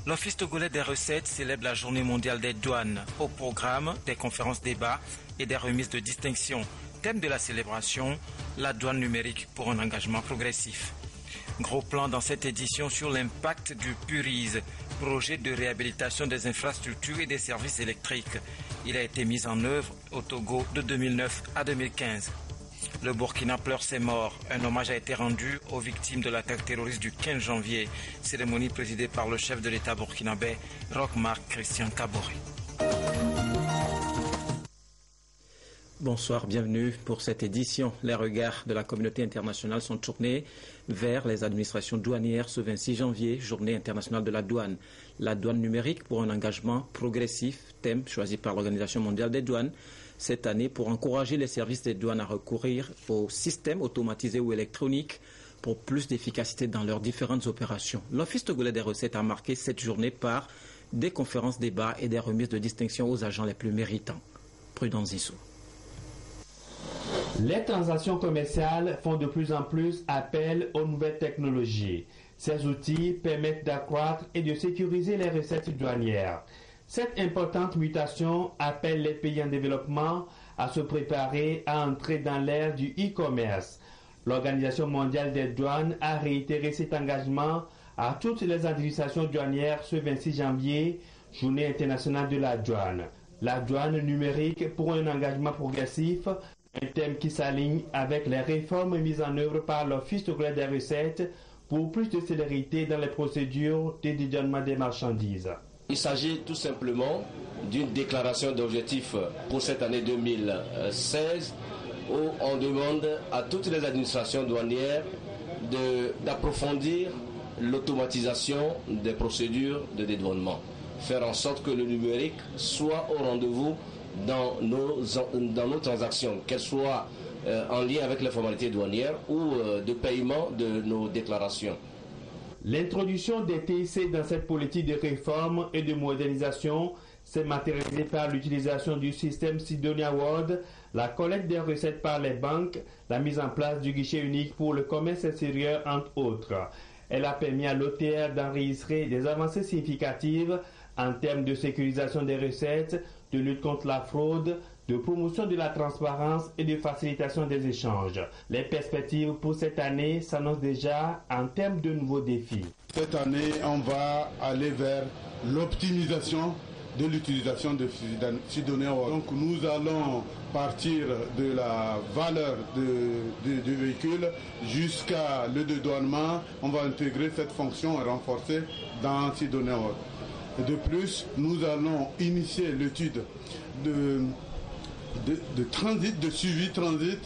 L'Office togolais des recettes célèbre la journée mondiale des douanes. Au programme, des conférences débats et des remises de distinction. Thème de la célébration, la douane numérique pour un engagement progressif. Gros plan dans cette édition sur l'impact du PURIS, projet de réhabilitation des infrastructures et des services électriques. Il a été mis en œuvre au Togo de 2009 à 2015. Le Burkina pleure ses morts. Un hommage a été rendu aux victimes de l'attaque terroriste du 15 janvier. Cérémonie présidée par le chef de l'État burkinabé, Roch-Marc Christian Kaboré. Bonsoir, bienvenue pour cette édition. Les regards de la communauté internationale sont tournés vers les administrations douanières ce 26 janvier, journée internationale de la douane. La douane numérique pour un engagement progressif, thème choisi par l'Organisation mondiale des douanes. Cette année, pour encourager les services des douanes à recourir aux systèmes automatisés ou électroniques pour plus d'efficacité dans leurs différentes opérations. L'Office togolais des recettes a marqué cette journée par des conférences débats et des remises de distinction aux agents les plus méritants. Prudence Zissou. Les transactions commerciales font de plus en plus appel aux nouvelles technologies. Ces outils permettent d'accroître et de sécuriser les recettes douanières. Cette importante mutation appelle les pays en développement à se préparer à entrer dans l'ère du e-commerce. L'Organisation mondiale des douanes a réitéré cet engagement à toutes les administrations douanières ce 26 janvier, journée internationale de la douane. La douane numérique pour un engagement progressif, un thème qui s'aligne avec les réformes mises en œuvre par l'Office togolais des recettes pour plus de célérité dans les procédures de dédouanement des marchandises. Il s'agit tout simplement d'une déclaration d'objectifs pour cette année 2016 où on demande à toutes les administrations douanières d'approfondir l'automatisation des procédures de dédouanement, faire en sorte que le numérique soit au rendez-vous dans nos transactions, qu'elles soient en lien avec les formalités douanières ou de paiement de nos déclarations. L'introduction des TIC dans cette politique de réforme et de modernisation s'est matérialisée par l'utilisation du système Sidonia World, la collecte des recettes par les banques, la mise en place du guichet unique pour le commerce extérieur, entre autres. Elle a permis à l'OTR d'enregistrer des avancées significatives en termes de sécurisation des recettes, de lutte contre la fraude, de promotion de la transparence et de facilitation des échanges. Les perspectives pour cette année s'annoncent déjà en termes de nouveaux défis. Cette année, on va aller vers l'optimisation de l'utilisation de Sidonia World. Donc nous allons partir de la valeur du véhicule jusqu'à le dédouanement. On va intégrer cette fonction et renforcer dans Sidonia World. De plus, nous allons initier l'étude de transit, de suivi transit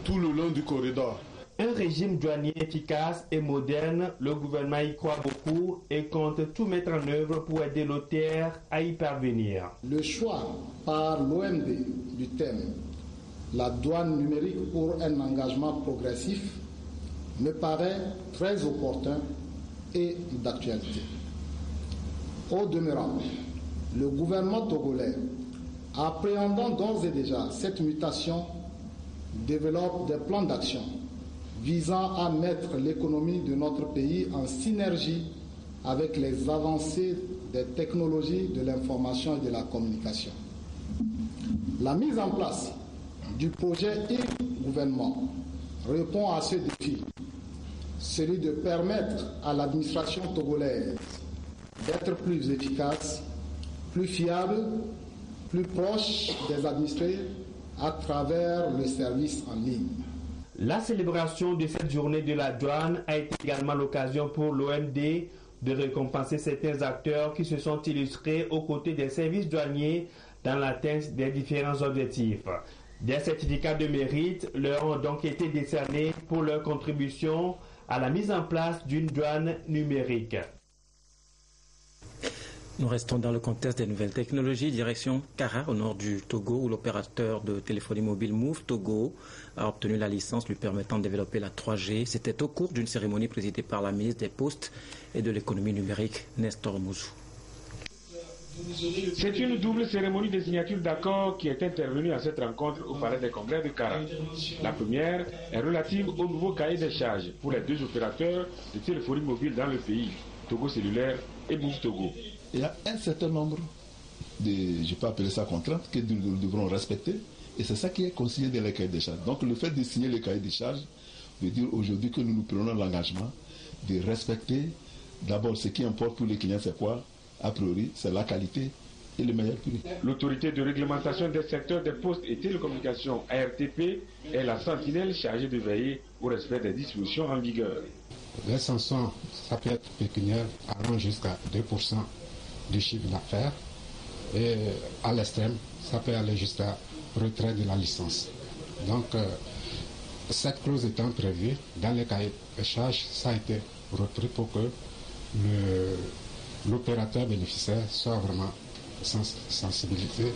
tout le long du corridor. Un régime douanier efficace et moderne, le gouvernement y croit beaucoup et compte tout mettre en œuvre pour aider l'OTR à y parvenir. Le choix par l'OMD du thème « La douane numérique pour un engagement progressif » me paraît très opportun et d'actualité. Au demeurant, le gouvernement togolais, appréhendant d'ores et déjà cette mutation, développe des plans d'action visant à mettre l'économie de notre pays en synergie avec les avancées des technologies de l'information et de la communication. La mise en place du projet e-gouvernement répond à ce défi, celui de permettre à l'administration togolaise d'être plus efficace, plus fiable, plus proche des administrés à travers le service en ligne. La célébration de cette journée de la douane a été également l'occasion pour l'OMD de récompenser certains acteurs qui se sont illustrés aux côtés des services douaniers dans l'atteinte des différents objectifs. Des certificats de mérite leur ont donc été décernés pour leur contribution à la mise en place d'une douane numérique. Nous restons dans le contexte des nouvelles technologies. Direction Kara, au nord du Togo, où l'opérateur de téléphonie mobile Move Togo a obtenu la licence lui permettant de développer la 3G. C'était au cours d'une cérémonie présidée par la ministre des Postes et de l'économie numérique, Nestor Mouzou. C'est une double cérémonie de signature d'accord qui est intervenue à cette rencontre au palais des congrès de Kara. La première est relative au nouveau cahier des charges pour les deux opérateurs de téléphonie mobile dans le pays. Togo Cellulaire et Move Togo. Il y a un certain nombre de, je peux appeler ça contraintes, que nous devrons respecter. Et c'est ça qui est consigné dans les cahiers des charges. Donc le fait de signer les cahiers des charges veut dire aujourd'hui que nous prenons l'engagement de respecter d'abord ce qui importe pour les clients, c'est quoi? A priori, c'est la qualité et le meilleur prix. L'autorité de réglementation des secteurs des postes et télécommunications ARTP est la sentinelle chargée de veiller au respect des dispositions en vigueur. Les sanctions, ça peut être pécuniaire, allant jusqu'à 2% du chiffre d'affaires. Et à l'extrême, ça peut aller jusqu'à retrait de la licence. Donc, cette clause étant prévue, dans les cahiers de charges, ça a été repris pour que l'opérateur bénéficiaire soit vraiment sans sensibilité.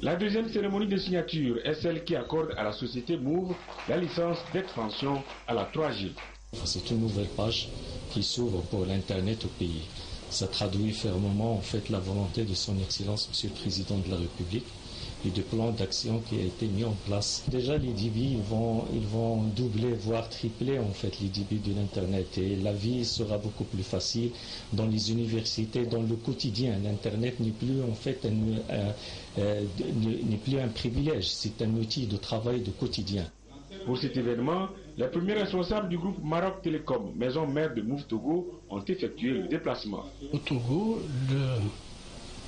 La deuxième cérémonie de signature est celle qui accorde à la société Move la licence d'extension à la 3G. C'est une nouvelle page qui s'ouvre pour l'Internet au pays. Ça traduit fermement en fait la volonté de son Excellence, Monsieur le Président de la République, et du plan d'action qui a été mis en place. Déjà, les débits ils vont doubler, voire tripler en fait les débits de l'Internet. Et la vie sera beaucoup plus facile dans les universités, dans le quotidien. L'Internet n'est plus en fait n'est plus un privilège, c'est un outil de travail de quotidien. Pour cet événement, les premiers responsables du groupe Maroc Télécom, maison mère de Move Togo, ont effectué le déplacement. Au Togo,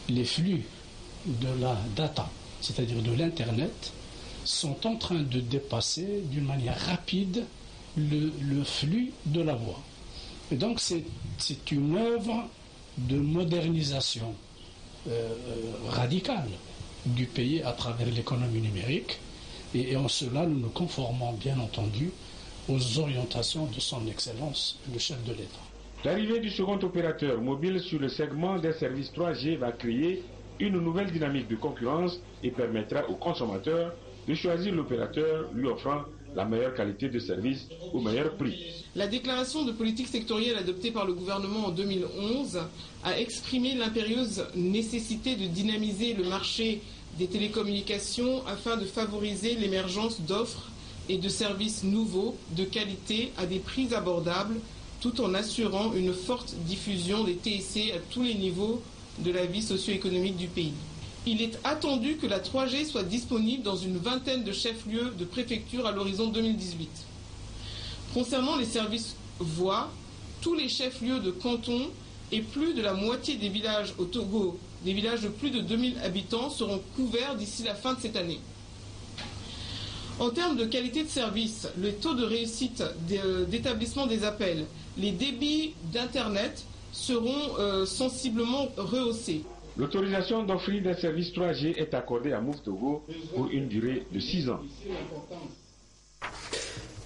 les flux de la data, c'est-à-dire de l'Internet, sont en train de dépasser d'une manière rapide le flux de la voix. Et donc c'est une œuvre de modernisation radicale du pays à travers l'économie numérique. Et en cela, nous nous conformons bien entendu aux orientations de son Excellence, le chef de l'État. L'arrivée du second opérateur mobile sur le segment des services 3G va créer une nouvelle dynamique de concurrence et permettra aux consommateurs de choisir l'opérateur lui offrant la meilleure qualité de service au meilleur prix. La déclaration de politique sectorielle adoptée par le gouvernement en 2011 a exprimé l'impérieuse nécessité de dynamiser le marché des télécommunications afin de favoriser l'émergence d'offres et de services nouveaux de qualité à des prix abordables tout en assurant une forte diffusion des TIC à tous les niveaux de la vie socio-économique du pays. Il est attendu que la 3G soit disponible dans une vingtaine de chefs-lieux de préfecture à l'horizon 2018. Concernant les services voix, tous les chefs-lieux de canton et plus de la moitié des villages au Togo, des villages de plus de 2000 habitants, seront couverts d'ici la fin de cette année. En termes de qualité de service, le taux de réussite d'établissement des appels, les débits d'Internet seront sensiblement rehaussés. L'autorisation d'offrir des services 3G est accordée à Move Togo pour une durée de 6 ans.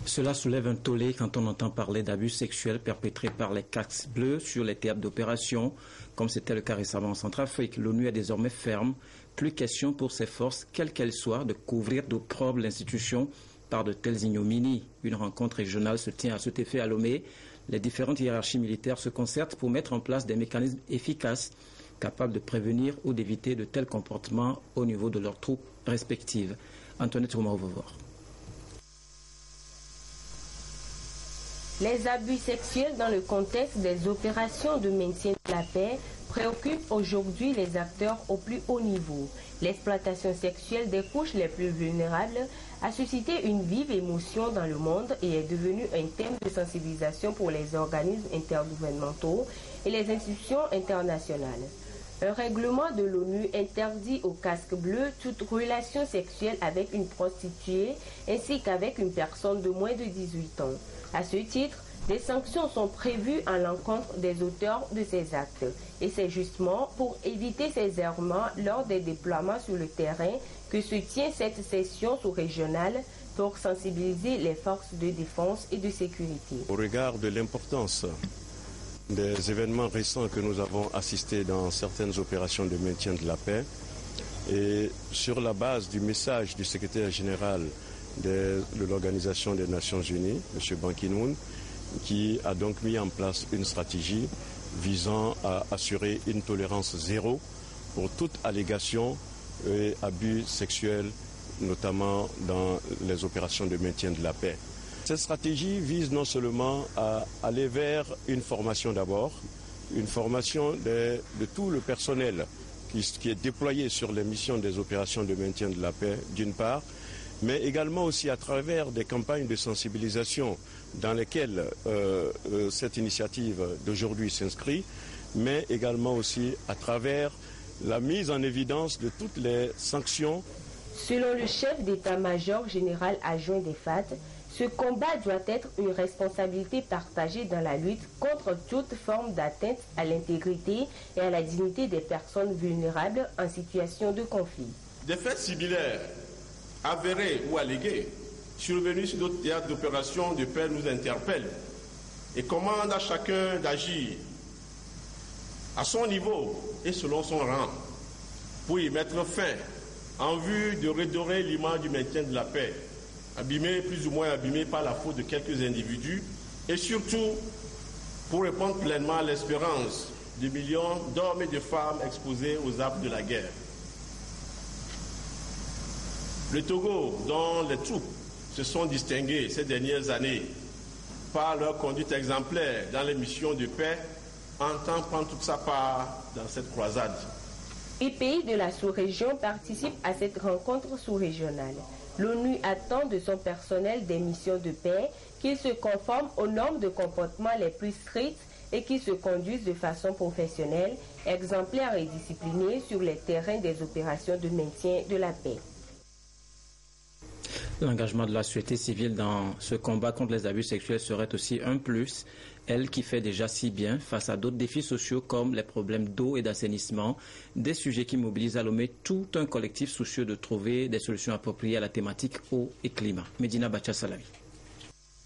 Cela soulève un tollé quand on entend parler d'abus sexuels perpétrés par les casques bleus sur les théâtres d'opération, comme c'était le cas récemment en Centrafrique. L'ONU est désormais ferme. Plus question pour ses forces, quelles qu'elles soient, de couvrir d'opprobre l'institution par de telles ignominies. Une rencontre régionale se tient à cet effet à Lomé. Les différentes hiérarchies militaires se concertent pour mettre en place des mécanismes efficaces capables de prévenir ou d'éviter de tels comportements au niveau de leurs troupes respectives. Antoinette Romain-Vovor. Les abus sexuels dans le contexte des opérations de maintien de la paix préoccupent aujourd'hui les acteurs au plus haut niveau. L'exploitation sexuelle des couches les plus vulnérables a suscité une vive émotion dans le monde et est devenue un thème de sensibilisation pour les organismes intergouvernementaux et les institutions internationales. Un règlement de l'ONU interdit aux casques bleus toute relation sexuelle avec une prostituée ainsi qu'avec une personne de moins de 18 ans. À ce titre, des sanctions sont prévues à l'encontre des auteurs de ces actes. Et c'est justement pour éviter ces errements lors des déploiements sur le terrain que se tient cette session sous-régionale pour sensibiliser les forces de défense et de sécurité. Au regard de l'importance des événements récents que nous avons assistés dans certaines opérations de maintien de la paix et sur la base du message du secrétaire général de l'Organisation des Nations Unies, M. Ban Ki-moon, qui a donc mis en place une stratégie visant à assurer une tolérance zéro pour toute allégation et abus sexuels, notamment dans les opérations de maintien de la paix. Cette stratégie vise non seulement à aller vers une formation d'abord une formation de tout le personnel qui est déployé sur les missions des opérations de maintien de la paix, d'une part, mais également aussi à travers des campagnes de sensibilisation dans lesquelles cette initiative d'aujourd'hui s'inscrit, mais également aussi à travers la mise en évidence de toutes les sanctions. Selon le chef d'état-major général adjoint des FAT, ce combat doit être une responsabilité partagée dans la lutte contre toute forme d'atteinte à l'intégrité et à la dignité des personnes vulnérables en situation de conflit. Des faits similaires, avérés ou allégués, survenus sur d'autres théâtres d'opérations de paix nous interpellent et commandent à chacun d'agir à son niveau et selon son rang pour y mettre fin en vue de redorer l'image du maintien de la paix, abîmé, plus ou moins abîmé par la faute de quelques individus, et surtout pour répondre pleinement à l'espérance de millions d'hommes et de femmes exposés aux affres de la guerre. Le Togo, dont les troupes se sont distinguées ces dernières années par leur conduite exemplaire dans les missions de paix, entend prendre toute sa part dans cette croisade. Les pays de la sous-région participent à cette rencontre sous-régionale. L'ONU attend de son personnel des missions de paix qu'il se conforme aux normes de comportement les plus strictes et qu'il se conduise de façon professionnelle, exemplaire et disciplinée sur les terrains des opérations de maintien de la paix. L'engagement de la société civile dans ce combat contre les abus sexuels serait aussi un plus, elle qui fait déjà si bien face à d'autres défis sociaux comme les problèmes d'eau et d'assainissement, des sujets qui mobilisent à Lomé tout un collectif soucieux de trouver des solutions appropriées à la thématique eau et climat. Medina Bacha-Salavi.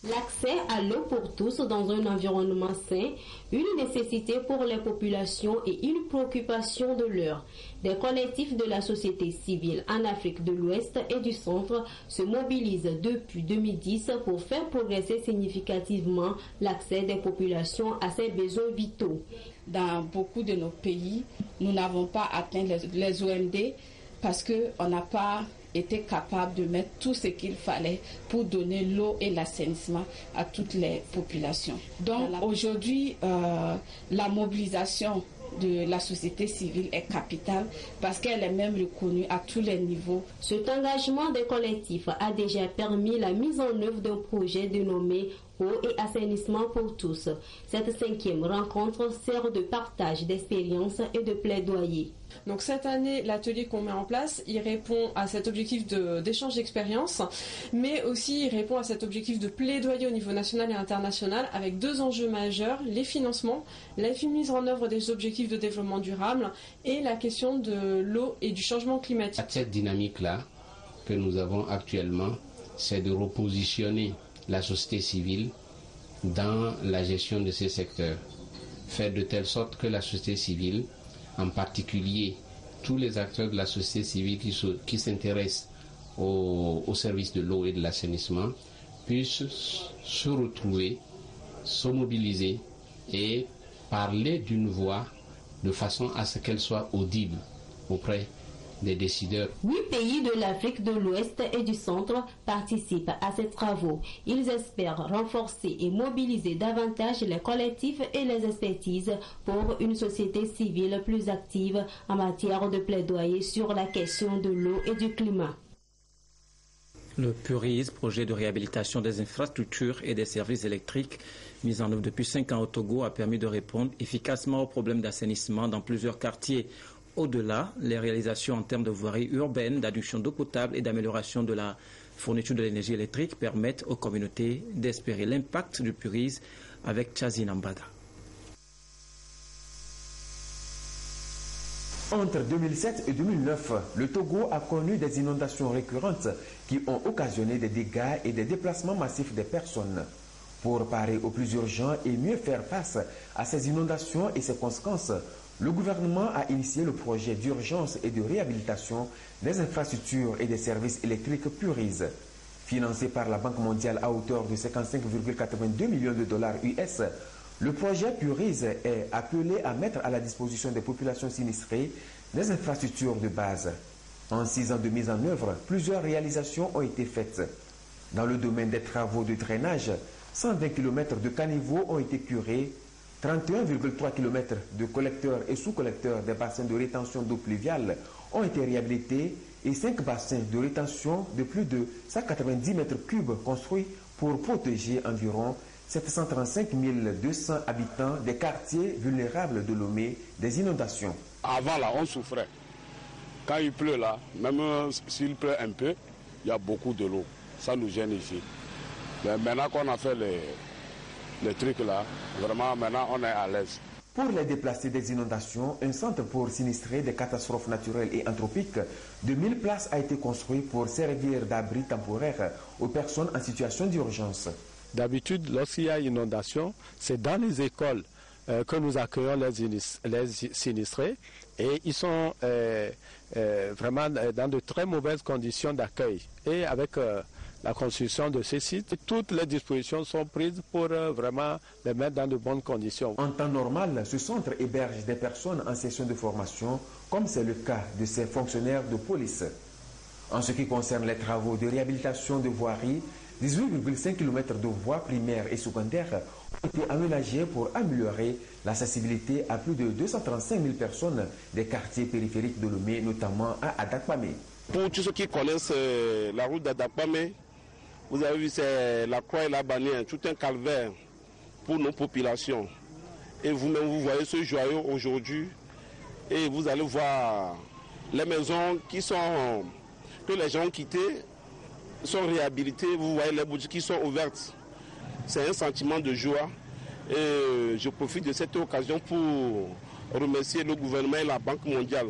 L'accès à l'eau pour tous dans un environnement sain, une nécessité pour les populations et une préoccupation de l'heure. Des collectifs de la société civile en Afrique de l'Ouest et du Centre se mobilisent depuis 2010 pour faire progresser significativement l'accès des populations à ces besoins vitaux. Dans beaucoup de nos pays, nous n'avons pas atteint les OMD parce qu'on n'a pas était capable de mettre tout ce qu'il fallait pour donner l'eau et l'assainissement à toutes les populations. Donc aujourd'hui, la mobilisation de la société civile est capitale parce qu'elle est même reconnue à tous les niveaux. Cet engagement des collectifs a déjà permis la mise en œuvre d'un projet dénommé Eau et assainissement pour tous. Cette 5e rencontre sert de partage d'expériences et de plaidoyer. Donc cette année, l'atelier qu'on met en place, il répond à cet objectif d'échange d'expériences, mais aussi il répond à cet objectif de plaidoyer au niveau national et international avec 2 enjeux majeurs, les financements, la mise en œuvre des objectifs de développement durable et la question de l'eau et du changement climatique. Cette dynamique-là que nous avons actuellement, c'est de repositionner la société civile dans la gestion de ces secteurs. Faire de telle sorte que la société civile, en particulier tous les acteurs de la société civile qui s'intéressent au service de l'eau et de l'assainissement, puissent se retrouver, se mobiliser et parler d'une voix de façon à ce qu'elle soit audible auprès des décideurs. 8 pays de l'Afrique de l'Ouest et du Centre participent à ces travaux. Ils espèrent renforcer et mobiliser davantage les collectifs et les expertises pour une société civile plus active en matière de plaidoyer sur la question de l'eau et du climat. Le PURIS, projet de réhabilitation des infrastructures et des services électriques, mis en œuvre depuis 5 ans au Togo, a permis de répondre efficacement aux problèmes d'assainissement dans plusieurs quartiers. Au-delà, les réalisations en termes de voirie urbaine, d'adduction d'eau potable et d'amélioration de la fourniture de l'énergie électrique permettent aux communautés d'espérer l'impact du PURIS avec Chazine Ambaga. Entre 2007 et 2009, le Togo a connu des inondations récurrentes qui ont occasionné des dégâts et des déplacements massifs des personnes. Pour parer au plus urgent et mieux faire face à ces inondations et ses conséquences, le gouvernement a initié le projet d'urgence et de réhabilitation des infrastructures et des services électriques PURIS. Financé par la Banque mondiale à hauteur de 55,82 millions de dollars US, le projet PURIS est appelé à mettre à la disposition des populations sinistrées des infrastructures de base. En 6 ans de mise en œuvre, plusieurs réalisations ont été faites. Dans le domaine des travaux de drainage, 120 km de caniveaux ont été curés, 31,3 km de collecteurs et sous-collecteurs des bassins de rétention d'eau pluviale ont été réhabilités et 5 bassins de rétention de plus de 190 mètres cubes construits pour protéger environ 735 200 habitants des quartiers vulnérables de Lomé des inondations. Avant là, on souffrait. Quand il pleut là, même s'il pleut un peu, il y a beaucoup de l'eau. Ça nous gêne ici. Mais maintenant qu'on a fait les trucs là, vraiment maintenant on est à l'aise. Pour les déplacés des inondations, un centre pour sinistrés des catastrophes naturelles et anthropiques de 1000 places a été construit pour servir d'abri temporaire aux personnes en situation d'urgence. D'habitude, lorsqu'il y a inondation, c'est dans les écoles que nous accueillons les sinistrés et ils sont vraiment dans de très mauvaises conditions d'accueil. Et avec la construction de ces sites, toutes les dispositions sont prises pour vraiment les mettre dans de bonnes conditions. En temps normal, ce centre héberge des personnes en session de formation, comme c'est le cas de ces fonctionnaires de police. En ce qui concerne les travaux de réhabilitation de voiries, 18,5 km de voies primaires et secondaires ont été aménagés pour améliorer l'accessibilité à plus de 235 000 personnes des quartiers périphériques de Lomé, notamment à Adakpamé. Pour tous ceux qui connaissent la route d'Adakpamé, vous avez vu, c'est la croix et la bannière, tout un calvaire pour nos populations. Et vous-même, vous voyez ce joyau aujourd'hui et vous allez voir les maisons que les gens ont quittées sont réhabilitées, vous voyez les boutiques qui sont ouvertes. C'est un sentiment de joie et je profite de cette occasion pour remercier le gouvernement et la Banque mondiale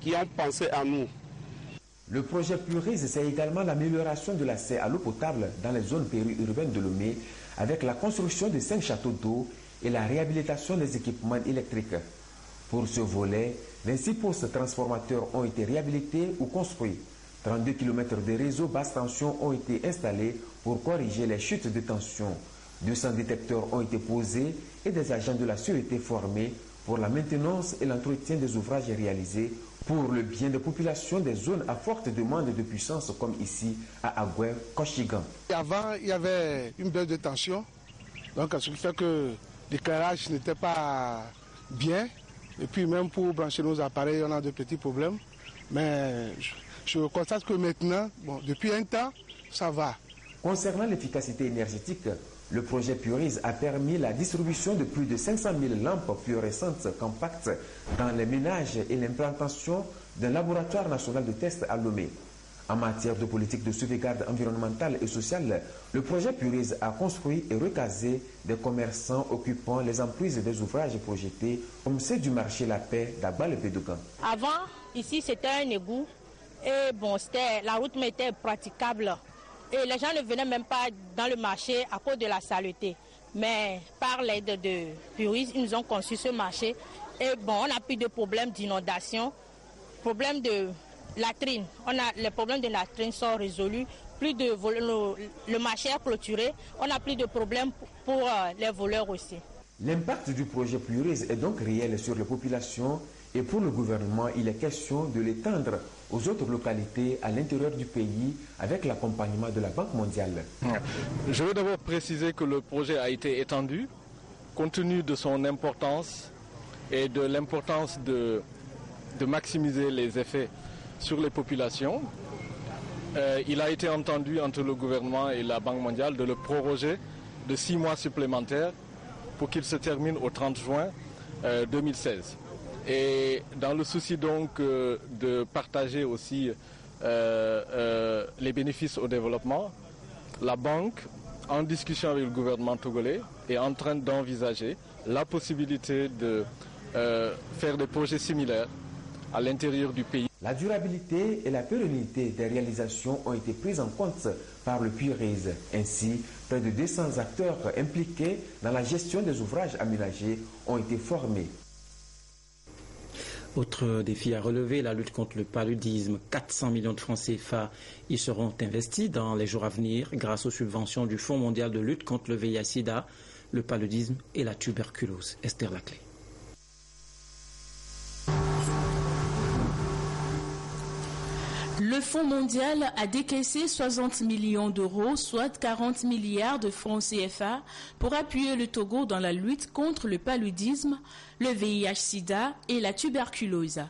qui ont pensé à nous. Le projet Plurise, c'est également l'amélioration de l'accès à l'eau potable dans les zones périurbaines de Lomé avec la construction de 5 châteaux d'eau et la réhabilitation des équipements électriques. Pour ce volet, 26 postes transformateurs ont été réhabilités ou construits. 32 km de réseaux basse tension ont été installés pour corriger les chutes de tension. 200 détecteurs ont été posés et des agents de la sûreté formés pour la maintenance et l'entretien des ouvrages réalisés pour le bien des populations des zones à forte demande de puissance comme ici à Agoué, Kochigan. Avant, il y avait une baisse de tension, donc ce qui fait que l'éclairage n'était pas bien. Et puis même pour brancher nos appareils, on a de petits problèmes. Mais je constate que maintenant, depuis un temps, ça va. Concernant l'efficacité énergétique, le projet Purise a permis la distribution de plus de 500 000 lampes fluorescentes compactes dans les ménages et l'implantation d'un laboratoire national de tests à Lomé. En matière de politique de sauvegarde environnementale et sociale, le projet Purise a construit et recasé des commerçants occupant les emprises des ouvrages projetés, comme ceux du marché La Paix d'Agba-le-Pédogan. Avant, ici, c'était un égout. Et la route était praticable. Et les gens ne venaient même pas dans le marché à cause de la saleté. Mais par l'aide de Purise, ils nous ont conçu ce marché. Et on n'a plus de problème d'inondation, problème de latrine. Les problèmes de latrine sont résolus. Le marché est clôturé. On n'a plus de problème pour les voleurs aussi. L'impact du projet Purise est donc réel sur les populations et pour le gouvernement, il est question de l'étendre aux autres localités à l'intérieur du pays avec l'accompagnement de la Banque mondiale. Je veux d'abord préciser que le projet a été étendu compte tenu de son importance et de l'importance de maximiser les effets sur les populations. Il a été entendu entre le gouvernement et la Banque mondiale de le proroger de 6 mois supplémentaires pour qu'il se termine au 30 juin 2016. Et dans le souci donc de partager aussi les bénéfices au développement, la banque, en discussion avec le gouvernement togolais, est en train d'envisager la possibilité de faire des projets similaires à l'intérieur du pays. La durabilité et la pérennité des réalisations ont été prises en compte par le Purise. Ainsi, près de 200 acteurs impliqués dans la gestion des ouvrages aménagés ont été formés. Autre défi à relever, la lutte contre le paludisme. 400 millions de francs CFA y seront investis dans les jours à venir grâce aux subventions du Fonds mondial de lutte contre le VIH-Sida, le paludisme et la tuberculose. Esther Laclé. Le Fonds mondial a décaissé 60 millions d'euros, soit 40 milliards de francs CFA, pour appuyer le Togo dans la lutte contre le paludisme, le VIH-Sida et la tuberculose.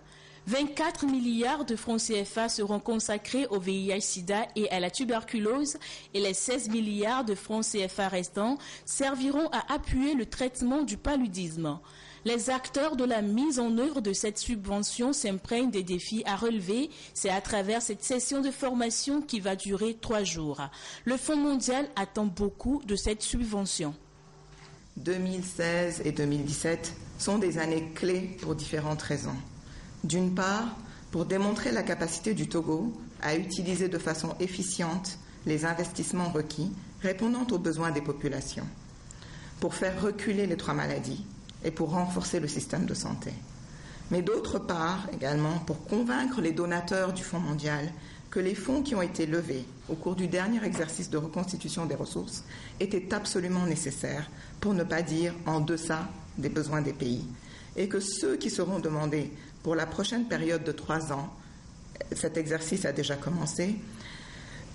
24 milliards de francs CFA seront consacrés au VIH-Sida et à la tuberculose et les 16 milliards de francs CFA restants serviront à appuyer le traitement du paludisme. Les acteurs de la mise en œuvre de cette subvention s'imprègnent des défis à relever. C'est à travers cette session de formation qui va durer 3 jours. Le Fonds mondial attend beaucoup de cette subvention. 2016 et 2017 sont des années clés pour différentes raisons. D'une part, pour démontrer la capacité du Togo à utiliser de façon efficiente les investissements requis répondant aux besoins des populations, pour faire reculer les 3 maladies et pour renforcer le système de santé. Mais d'autre part, également, pour convaincre les donateurs du Fonds mondial que les fonds qui ont été levés au cours du dernier exercice de reconstitution des ressources étaient absolument nécessaires, pour ne pas dire en deçà des besoins des pays, et que ceux qui seront demandés pour la prochaine période de 3 ans, cet exercice a déjà commencé,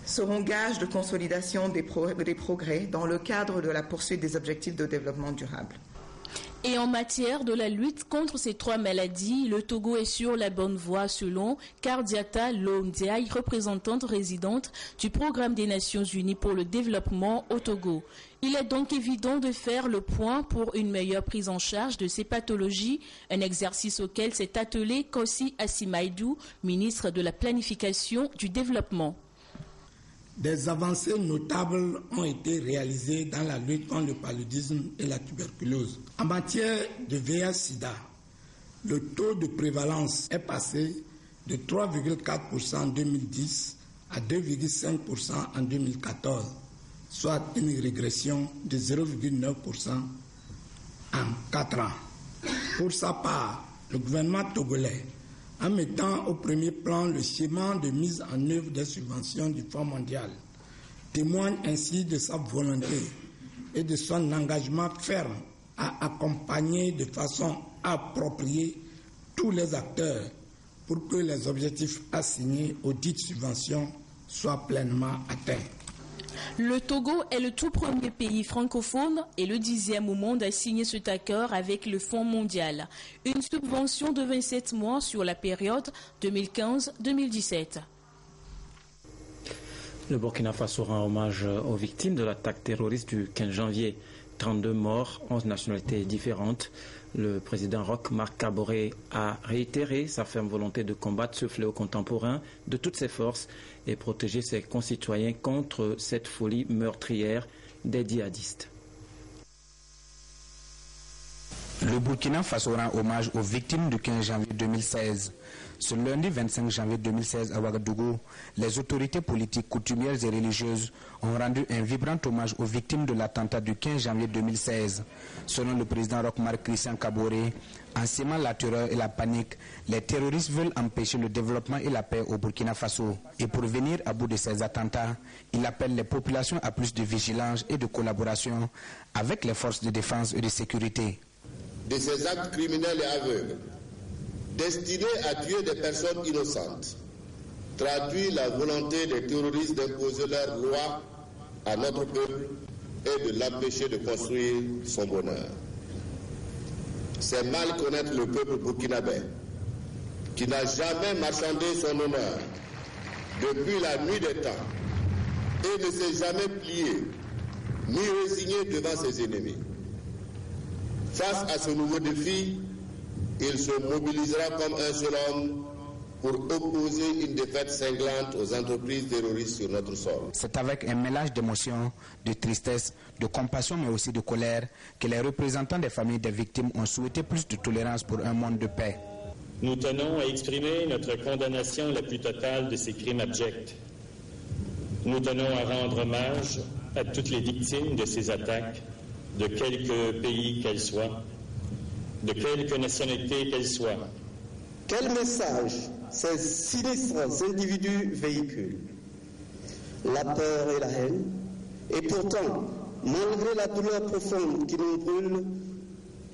seront gages de consolidation des progrès dans le cadre de la poursuite des objectifs de développement durable. Et en matière de la lutte contre ces 3 maladies, le Togo est sur la bonne voie selon Kardiata Londiaï, représentante résidente du Programme des Nations Unies pour le développement au Togo. Il est donc évident de faire le point pour une meilleure prise en charge de ces pathologies, un exercice auquel s'est attelé Kossi Asimaïdou, ministre de la Planification du Développement. Des avancées notables ont été réalisées dans la lutte contre le paludisme et la tuberculose. En matière de VIH-Sida, le taux de prévalence est passé de 3,4% en 2010 à 2,5% en 2014, soit une régression de 0,9% en 4 ans. Pour sa part, le gouvernement togolais, en mettant au premier plan le schéma de mise en œuvre des subventions du Fonds mondial, témoigne ainsi de sa volonté et de son engagement ferme à accompagner de façon appropriée tous les acteurs pour que les objectifs assignés aux dites subventions soient pleinement atteints. Le Togo est le tout premier pays francophone et le 10e au monde à signer cet accord avec le Fonds mondial. Une subvention de 27 mois sur la période 2015-2017. Le Burkina Faso rend hommage aux victimes de l'attaque terroriste du 15 janvier. 32 morts, 11 nationalités différentes. Le président Roch Marc Kaboré a réitéré sa ferme volonté de combattre ce fléau contemporain de toutes ses forces et protéger ses concitoyens contre cette folie meurtrière des djihadistes. Le Burkina Faso rend hommage aux victimes du 15 janvier 2016. Ce lundi 25 janvier 2016 à Ouagadougou, les autorités politiques, coutumières et religieuses ont rendu un vibrant hommage aux victimes de l'attentat du 15 janvier 2016. Selon le président Roch Marc Christian Kaboré, en sémant la terreur et la panique, les terroristes veulent empêcher le développement et la paix au Burkina Faso. Et pour venir à bout de ces attentats, il appelle les populations à plus de vigilance et de collaboration avec les forces de défense et de sécurité. De ces actes criminels et aveugles, destinés à tuer des personnes innocentes, traduit la volonté des terroristes d'imposer leur loi à notre peuple et de l'empêcher de construire son bonheur. C'est mal connaître le peuple burkinabé, qui n'a jamais marchandé son honneur depuis la nuit des temps et ne s'est jamais plié ni résigné devant ses ennemis. Face à ce nouveau défi, il se mobilisera comme un seul homme pour opposer une défaite cinglante aux entreprises terroristes sur notre sol. C'est avec un mélange d'émotions, de tristesse, de compassion mais aussi de colère que les représentants des familles des victimes ont souhaité plus de tolérance pour un monde de paix. Nous tenons à exprimer notre condamnation la plus totale de ces crimes abjects. Nous tenons à rendre hommage à toutes les victimes de ces attaques, de quelque pays qu'elles soient, de quelque nationalité qu'elles soient. Quel message ces sinistres individus véhiculent? La peur et la haine. Et pourtant, malgré la douleur profonde qui nous brûle,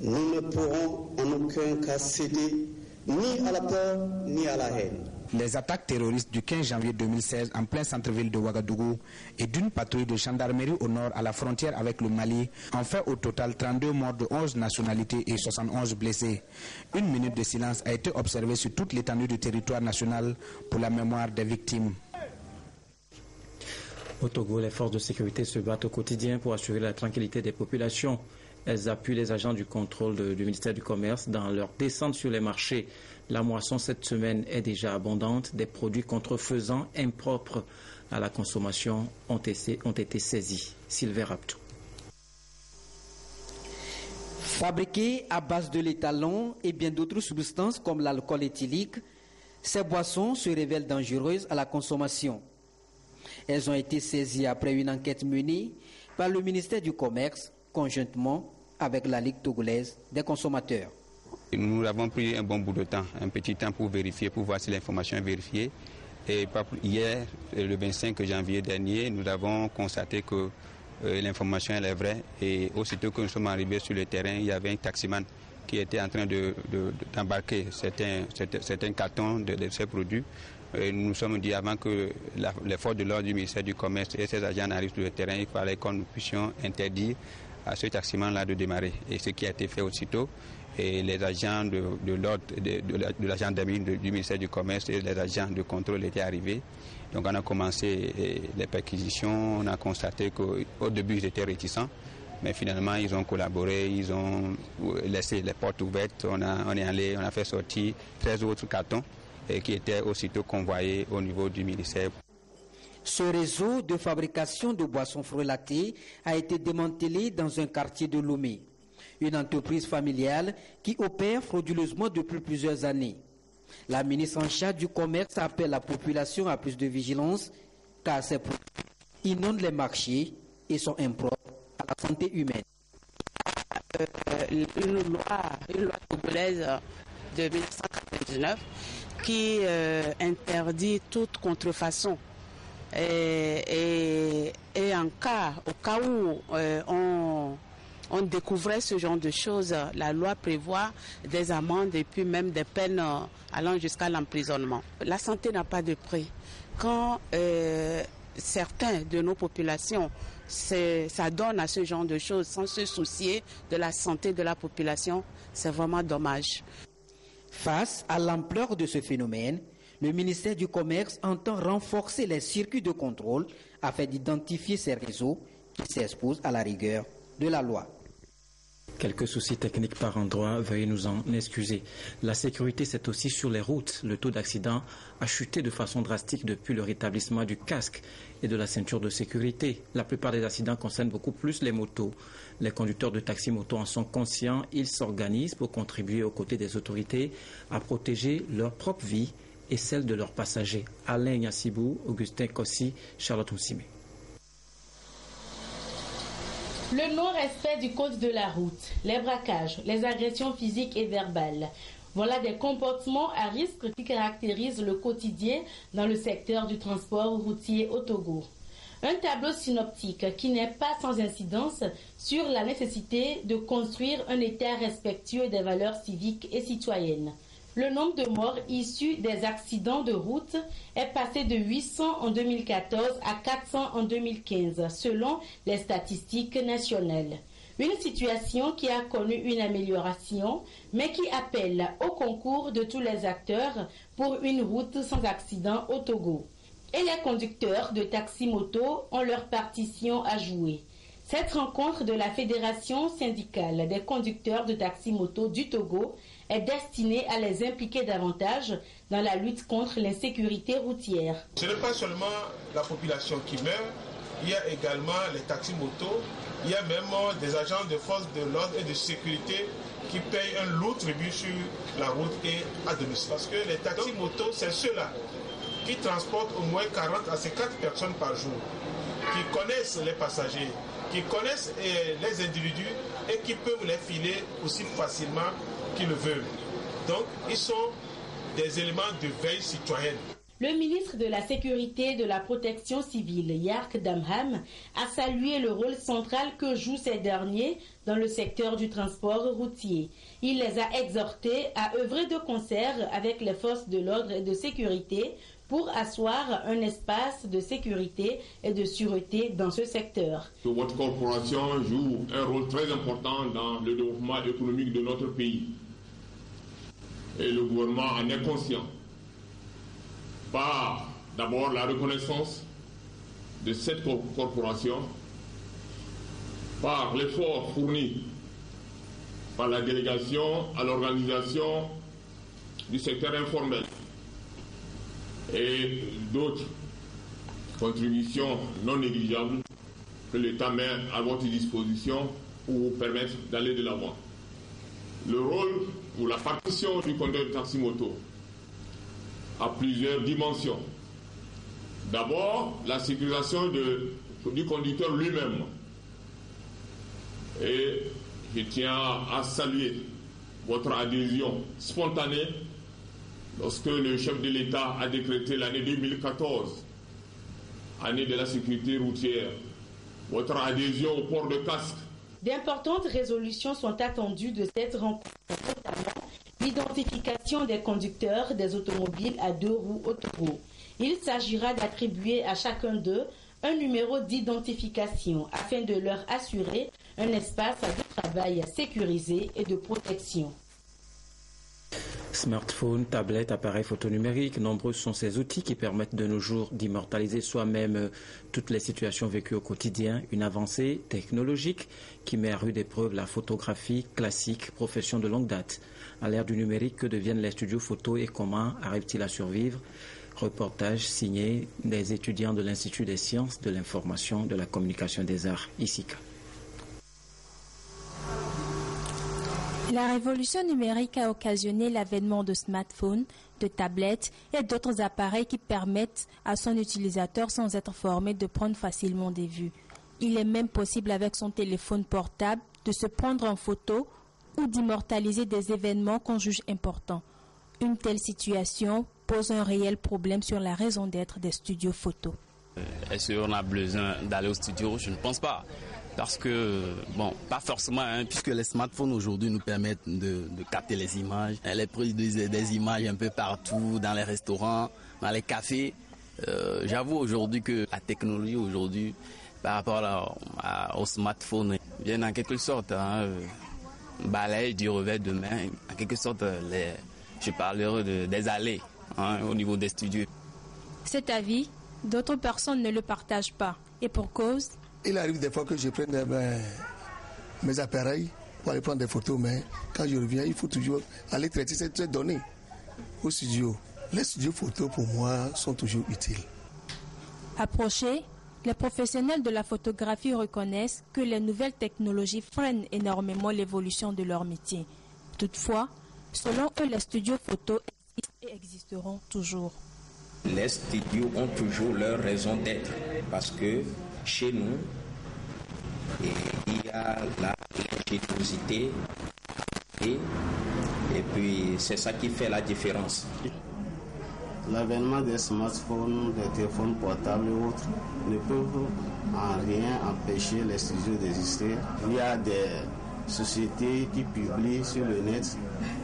nous ne pourrons en aucun cas céder ni à la peur ni à la haine. Les attaques terroristes du 15 janvier 2016 en plein centre-ville de Ouagadougou et d'une patrouille de gendarmerie au nord à la frontière avec le Mali ont fait au total 32 morts de 11 nationalités et 71 blessés. Une minute de silence a été observée sur toute l'étendue du territoire national pour la mémoire des victimes. Au Togo, les forces de sécurité se battent au quotidien pour assurer la tranquillité des populations. Elles appuient les agents du contrôle du ministère du Commerce dans leur descente sur les marchés. La moisson cette semaine est déjà abondante. Des produits contrefaisants impropres à la consommation ont été saisis. Sylvain Raptou. Fabriquées à base de l'étalon et bien d'autres substances comme l'alcool éthylique, ces boissons se révèlent dangereuses à la consommation. Elles ont été saisies après une enquête menée par le ministère du Commerce conjointement avec la Ligue togolaise des consommateurs. Nous avons pris un bon bout de temps, un petit temps pour vérifier, pour voir si l'information est vérifiée. Et hier, le 25 janvier dernier, nous avons constaté que l'information est vraie. Et aussitôt que nous sommes arrivés sur le terrain, il y avait un taximan qui était en train d'embarquer certains cartons de ces produits. Et nous nous sommes dit avant que les forces de l'ordre du ministère du Commerce et ses agents n'arrivent sur le terrain, il fallait que nous puissions interdire à ce taximan-là de démarrer. Et ce qui a été fait aussitôt, et les agents de l'ordre, de la gendarmerie du ministère du Commerce et les agents de contrôle étaient arrivés. Donc on a commencé les perquisitions, on a constaté qu'au début ils étaient réticents, mais finalement ils ont collaboré, ils ont laissé les portes ouvertes, on est allé, on a fait sortir 13 autres cartons qui étaient aussitôt convoyés au niveau du ministère. Ce réseau de fabrication de boissons frelatées a été démantelé dans un quartier de Lomé. Une entreprise familiale qui opère frauduleusement depuis plusieurs années. La ministre en charge du commerce appelle la population à plus de vigilance car ces produits inondent les marchés et sont impropres à la santé humaine. Une loi togolaise de 1999 qui interdit toute contrefaçon. Et au cas où on découvrait ce genre de choses, la loi prévoit des amendes et puis même des peines allant jusqu'à l'emprisonnement. La santé n'a pas de prix. Quand certains de nos populations s'adonnent à ce genre de choses sans se soucier de la santé de la population, c'est vraiment dommage. Face à l'ampleur de ce phénomène, le ministère du Commerce entend renforcer les circuits de contrôle afin d'identifier ces réseaux qui s'exposent à la rigueur de la loi. Quelques soucis techniques par endroit, veuillez nous en excuser. La sécurité, c'est aussi sur les routes. Le taux d'accident a chuté de façon drastique depuis le rétablissement du casque et de la ceinture de sécurité. La plupart des accidents concernent beaucoup plus les motos. Les conducteurs de taxi-moto en sont conscients. Ils s'organisent pour contribuer aux côtés des autorités à protéger leur propre vie et celle de leurs passagers. Alain Yassibou, Augustin Kossi, Charlotte Moussime. Le non-respect du code de la route, les braquages, les agressions physiques et verbales. Voilà des comportements à risque qui caractérisent le quotidien dans le secteur du transport routier au Togo. Un tableau synoptique qui n'est pas sans incidence sur la nécessité de construire un État respectueux des valeurs civiques et citoyennes. Le nombre de morts issus des accidents de route est passé de 800 en 2014 à 400 en 2015, selon les statistiques nationales. Une situation qui a connu une amélioration, mais qui appelle au concours de tous les acteurs pour une route sans accident au Togo. Et les conducteurs de taxi-moto ont leur partition à jouer. Cette rencontre de la Fédération syndicale des conducteurs de taxi-moto du Togo est destinée à les impliquer davantage dans la lutte contre l'insécurité routière. Ce n'est pas seulement la population qui meurt, il y a également les taxi-motos, il y a même des agents de force de l'ordre et de sécurité qui payent un lourd tribut sur la route et à domicile. Parce que les taxi-motos, c'est ceux-là qui transportent au moins 40 à 50 personnes par jour, qui connaissent les passagers, qui connaissent les individus et qui peuvent les filer aussi facilement qu'ils le veulent. Donc, ils sont des éléments de veille citoyenne. Le ministre de la Sécurité et de la Protection civile, Yark Damham, a salué le rôle central que jouent ces derniers dans le secteur du transport routier. Il les a exhortés à œuvrer de concert avec les forces de l'ordre et de sécurité pour asseoir un espace de sécurité et de sûreté dans ce secteur. Votre corporation joue un rôle très important dans le développement économique de notre pays. Et le gouvernement en est conscient. Par d'abord la reconnaissance de cette corporation, par l'effort fourni par la délégation à l'organisation du secteur informel et d'autres contributions non négligeables que l'État met à votre disposition pour vous permettre d'aller de l'avant. Le rôle ou la partition du conducteur de taxi-moto à plusieurs dimensions. D'abord, la sécurisation du conducteur lui-même. Et je tiens à saluer votre adhésion spontanée lorsque le chef de l'État a décrété l'année 2014, année de la sécurité routière. Votre adhésion au port de casque. D'importantes résolutions sont attendues de cette rencontre, notamment l'identification des conducteurs des automobiles à 2 roues autoroutes. Il s'agira d'attribuer à chacun d'eux un numéro d'identification afin de leur assurer un espace de travail sécurisé et de protection. Smartphone, tablette, appareil photo numérique, nombreux sont ces outils qui permettent de nos jours d'immortaliser soi-même toutes les situations vécues au quotidien. Une avancée technologique qui met à rude épreuve la photographie classique, profession de longue date. À l'ère du numérique, que deviennent les studios photo et comment arrivent-ils à survivre? Reportage signé des étudiants de l'Institut des sciences de l'information, de la communication des arts, ISICA. La révolution numérique a occasionné l'avènement de smartphones, de tablettes et d'autres appareils qui permettent à son utilisateur, sans être formé, de prendre facilement des vues. Il est même possible avec son téléphone portable de se prendre en photo ou d'immortaliser des événements qu'on juge importants. Une telle situation pose un réel problème sur la raison d'être des studios photo. Est-ce qu'on a besoin d'aller au studio? Je ne pense pas. Parce que, bon, pas forcément, puisque les smartphones aujourd'hui nous permettent de capter les images. Elles produisent des images un peu partout, dans les restaurants, dans les cafés. J'avoue aujourd'hui que la technologie aujourd'hui, par rapport au smartphone, vient en quelque sorte balayer du revers de main, en quelque sorte, je parlerai des allées au niveau des studios. Cet avis, d'autres personnes ne le partagent pas. Et pour cause, il arrive des fois que je prenne mes appareils pour aller prendre des photos, mais quand je reviens, il faut toujours aller traiter cette donnée au studio. Les studios photos, pour moi, sont toujours utiles. Approchés, les professionnels de la photographie reconnaissent que les nouvelles technologies freinent énormément l'évolution de leur métier. Toutefois, selon eux, les studios photos existent et existeront toujours. Les studios ont toujours leur raison d'être parce que chez nous, il y a la générosité et puis c'est ça qui fait la différence. L'avènement des smartphones, des téléphones portables et autres ne peuvent en rien empêcher les studios d'exister. Il y a des sociétés qui publient sur le net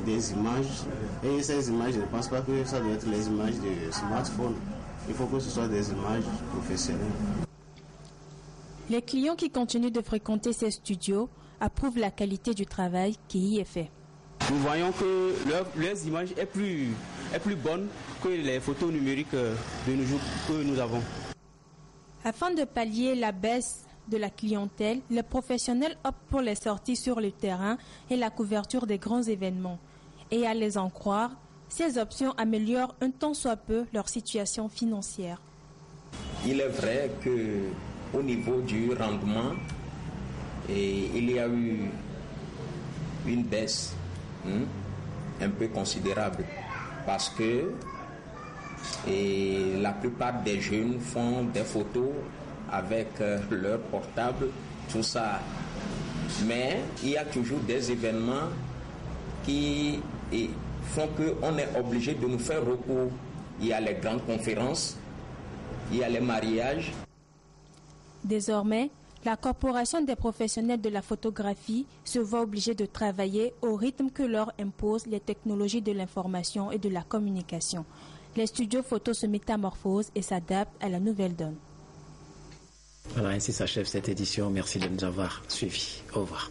des images et ces images, je ne pense pas que ça doit être les images de smartphone. Il faut que ce soit des images professionnelles. Les clients qui continuent de fréquenter ces studios approuvent la qualité du travail qui y est fait. Nous voyons que leurs images est plus bonne que les photos numériques de nos jours que nous avons. Afin de pallier la baisse de la clientèle, les professionnels optent pour les sorties sur le terrain et la couverture des grands événements. Et à les en croire, ces options améliorent un tant soit peu leur situation financière. Il est vrai qu'au niveau du rendement, il y a eu une baisse un peu considérable parce que la plupart des jeunes font des photos avec leur portable, tout ça. Mais il y a toujours des événements qui font qu'on est obligé de nous faire recours il y a les grandes conférences, il y a les mariages. Désormais, la Corporation des professionnels de la photographie se voit obligée de travailler au rythme que leur imposent les technologies de l'information et de la communication. Les studios photos se métamorphosent et s'adaptent à la nouvelle donne. Voilà, ainsi s'achève cette édition. Merci de nous avoir suivis. Au revoir.